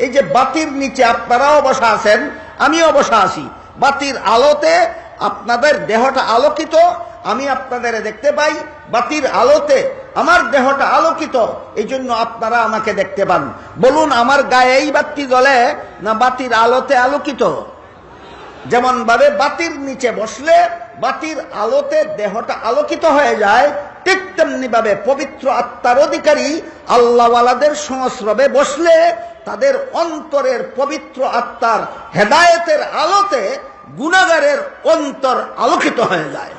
এই যে বাতির নিচে আপনারাও বসা আছেন, আমিও বসা আছি, বাতির আলোতে আপনাদের দেহটা আলোকিত, আমি আপনাদের দেখতে পাই, বাতির আলোতে আমার দেহটা আলোকিত, এই জন্য আপনারা আমাকে দেখতে পান। বলুন, আমার গায়ে এই বাতি জ্বলে না বাতির আলোতে আলোকিত? যেমন ভাবে বাতির নিচে বসলে বাতির আলোতে দেহটা আলোকিত হয়ে যায়, ঠিক তেমনি ভাবে পবিত্র আত্মার অধিকারী আল্লাহওয়ালাদের সংস্রবে বসলে তাদের অন্তরের পবিত্র আত্মার হেদায়েতের আলোতে গুনাহগারের অন্তর আলোকিত হয়ে যায়।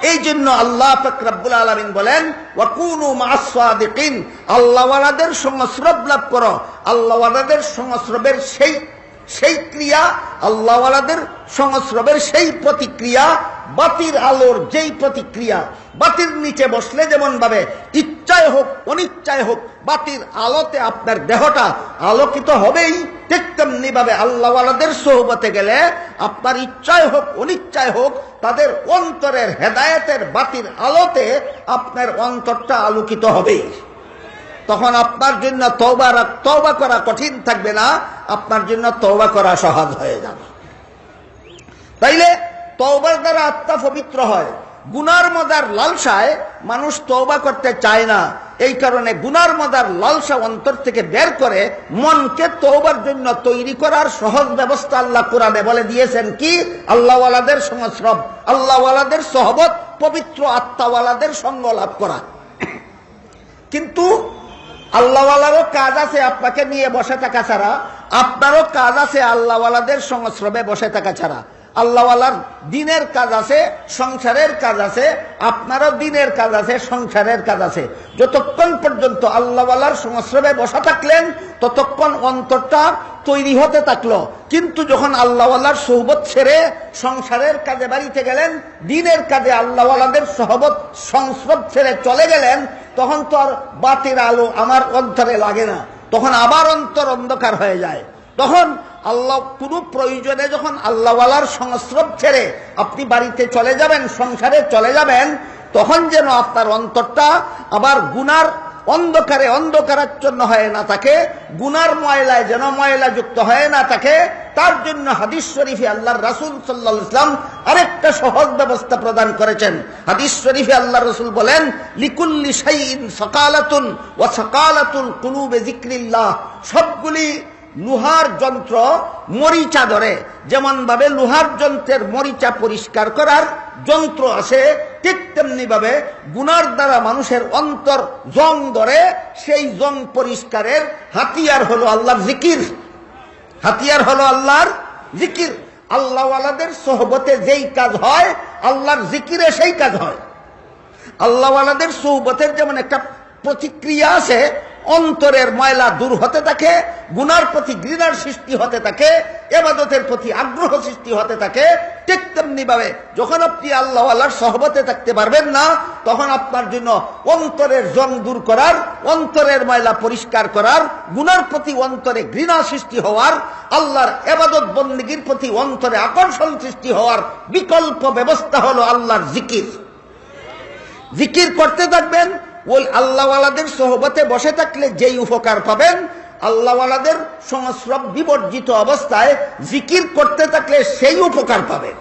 এই জন্য আল্লাহ পাক রব্বুল আলামিন বলেন, ওয়াকুনু মা'আস সাদিকিন, আল্লাহওয়ালাদের সংস্রব লাভ করো। আল্লাহওয়ালাদের সংস্রবের সেই ক্রিয়া, আল্লাহওয়ালাদের সংস্রবের সেই প্রতিক্রিয়া, বাতির আলোর যেই প্রতিক্রিয়া, বাতির নিচে বসলে যেমন ভাবে ইচ্ছায় হোক অনিচ্ছায় হোক বাতির আলোতে আপনার দেহটা আলোকিত হবেই, ঠিক তেমনি ভাবে আল্লাহওয়ালাদের সোহবতে গেলে আপনার ইচ্ছায় হোক অনিচ্ছায় হোক তাদের অন্তরের হেদায়েতের বাতির আলোতে আপনার অন্তরটা আলোকিত হবেই। তখন আপনার জন্য তওবা করা কঠিন থাকবে না, আপনার জন্য তওবা করা সহজ হয়ে যাবে। তাইলে তওবার দ্বারা আত্মা পবিত্র হয়। গুনার মজার লালসায় মানুষ তওবা করতে চায় না, এই কারণে গুনার মজার লালসা অন্তর থেকে বের করে মনকে তওবার জন্য তৈরি করার সহজ ব্যবস্থা আল্লাহ কোরআনে বলে দিয়েছেন। কি? আল্লাহওয়ালাদের সংস্রব, আল্লাহওয়ালাদের সহবত, পবিত্র আত্মাওয়ালাদের সঙ্গ লাভ করা। কিন্তু আল্লাহওয়ালারও কাজ আছে আপনাকে নিয়ে বসে থাকা ছাড়া, আপনারও কাজ আছে আল্লাহওয়ালাদের সংস্রবে বসে থাকা ছাড়া। আল্লাহওয়ালার দিনের কাজ আছে, সংসারের কাজ আছে, আপনারও দিনের কাজ আছে, সংসারের কাজ আছে। যতক্ষণ পর্যন্ত আল্লাহওয়ালার সংস্রবে বসা থাকলেন ততক্ষণ অন্তরটা তৈরি হতে থাকলো। কিন্তু যখন আল্লাহওয়ালার সোহবত ছেড়ে সংসারের কাজে বাড়িতে গেলেন, দিনের কাজে আল্লাহওয়ালাদের সহবত সংস্রব ছেড়ে চলে গেলেন, তখন তো আর বাতির আলো আমার অন্তরে লাগে না, তখন আবার অন্তর অন্ধকার হয়ে যায়। তখন আল্লাহ কোনো প্রয়োজনে যখন আল্লাহওয়ালার সংস্রব ছেড়ে আপনি বাড়িতে চলে যাবেন, সংসারে চলে যাবেন, তখন যেন আপনার অন্তরটা আবার গুনার অন্ধকারে অন্ধকারাচ্ছন্ন হয়ে না থাকে, গুনার ময়লায় যেন ময়লাযুক্ত হয়ে না থাকে। তার জন্য হাদিস শরীফে আল্লাহর রাসূল সাল্লাল্লাহু আলাইহি ওয়াসাল্লাম আরেকটা সহজ ব্যবস্থা প্রদান করেছেন। হাদিস শরীফে আল্লাহর রাসূল বলেন, লিকুল্লি শাইইন সাকালাতুন ওয়া সাকালাতুল কুলুবি যিকরিল্লাহ। সবগুলি লোহার যন্ত্র মরিচা ধরে, যেমন ভাবে লোহার যন্ত্রের মরিচা পরিষ্কার করার যন্ত্র আছে, ঠিক তেমনি ভাবে গুনার দ্বারা মানুষের অন্তর জং ধরে, সেই জং পরিষ্কারের হাতিয়ার হলো আল্লাহর জিকির, হাতিয়ার হলো আল্লাহর জিকির। আল্লাহওয়ালাদের সোহবতে যেই কাজ হয় আল্লাহর জিকিরে সেই কাজ হয়। আল্লাহওয়ালাদের সোহবতের যেমন একটা প্রতিক্রিয়া আছে, অন্তরের ময়লা দূর হতে থাকে, গুনার প্রতি ঘৃণার সৃষ্টি হতে থাকে, ইবাদতের প্রতি আগ্রহ সৃষ্টি হতে থাকে, ঠিক তেমনি ভাবে যখন আপনি আল্লাহওয়ালার সহবতে থাকতে পারবেন না, তখন আপনার জন্য অন্তরের জং দূর করার, অন্তরের ময়লা পরিষ্কার করার, গুনার প্রতি অন্তরে ঘৃণা সৃষ্টি হওয়ার, আল্লাহর ইবাদত বন্দেগীর প্রতি অন্তরে আকর্ষণ সৃষ্টি হওয়ার বিকল্প ব্যবস্থা হলো আল্লাহর জিকির। জিকির করতে থাকবেন। ওই আল্লাহওয়ালাদের সোহবতে বসে থাকলে যেই উপকার পাবেন, আল্লাহওয়ালাদের সংস্রব বিবর্জিত অবস্থায় জিকির করতে থাকলে সেই উপকার পাবেন।